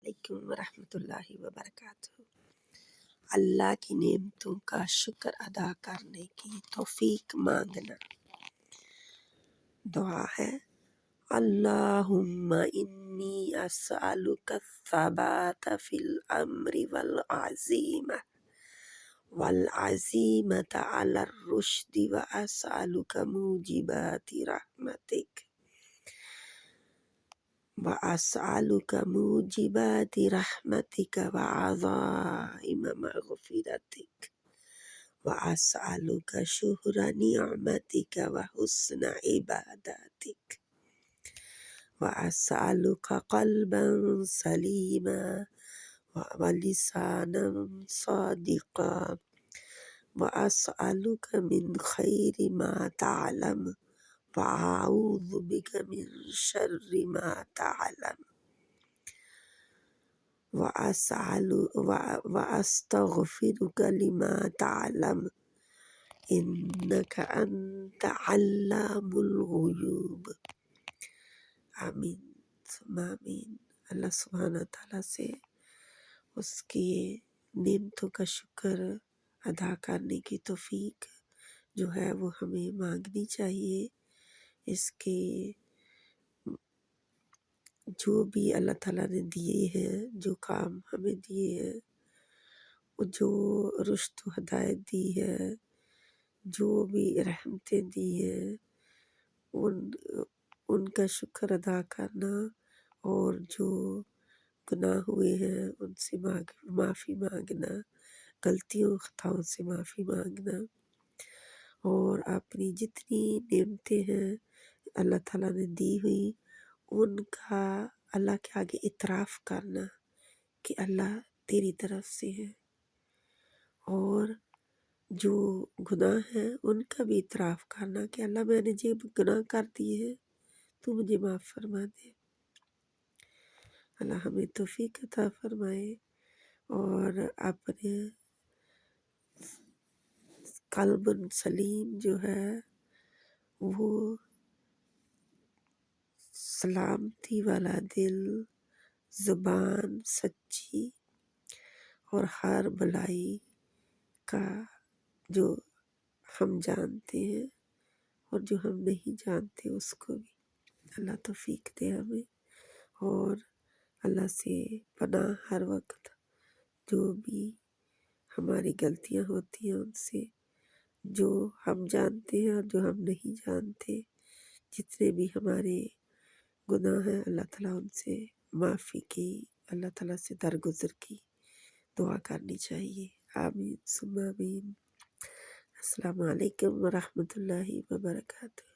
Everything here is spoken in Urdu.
علیکم ورحمۃ اللہ وبرکاتہ۔ اللہ کی نعمتوں کا شکر ادا کرنے کی توفیق مانگنا۔ دعا ہے اللہم انی اسألک الثبات فی الامر والعزیمۃ علی الرشد واسألک موجبات رحمتک وعزائم مغفرتک واسألک شکر نعمتک وحسن عبادتک واسألک قلبا سلیما ولسانا صادقا واسألک من خیر ما تعلم وأعوذ بك من شر ما تعلم وأستغفرك لما تعلم إنك أنت علام الغیوب۔ آمین ثم آمین۔ اللہ سبحانہ تعالیٰ سے اس کی نعمتوں کا شکر ادا کرنے کی توفیق جو ہے وہ ہمیں مانگنی چاہیے۔ اس کے جو بھی اللہ تعالیٰ نے دیے ہیں، جو کام ہمیں دیے ہیں، جو رشد و ہدایت دی ہے، جو بھی رحمتیں دی ہیں، ان کا شکر ادا کرنا، اور جو گناہ ہوئے ہیں ان سے معافی مانگنا، غلطیوں خطاؤں سے معافی مانگنا، اور اپنی جتنی نعمتیں ہیں اللہ تعالیٰ نے دی ہوئی ان کا اللہ کے آگے اعتراف کرنا کہ اللہ تیری طرف سے ہے، اور جو گناہ ہیں ان کا بھی اعتراف کرنا کہ اللہ میں نے جو گناہ کر دیے ہیں تو مجھے معاف فرما دے۔ اللہ ہمیں توفیق عطا فرمائے اور اپنے قلب سلیم جو ہے وہ سلامتی والا دل، زبان سچی، اور ہر بلائی کا جو ہم جانتے ہیں اور جو ہم نہیں جانتے اس کو بھی اللہ توفیق دے ہمیں، اور اللہ سے پناہ ہر وقت جو بھی ہماری غلطیاں ہوتی ہیں ان سے، جو ہم جانتے ہیں اور جو ہم نہیں جانتے، جتنے بھی ہمارے گناہ ہیں اللہ تعالیٰ ان سے معافی کی، اللہ تعالیٰ سے درگزر کی دعا کرنی چاہیے۔ آمین ثم آمین۔ السلام علیکم ورحمۃ اللہ وبرکاتہ۔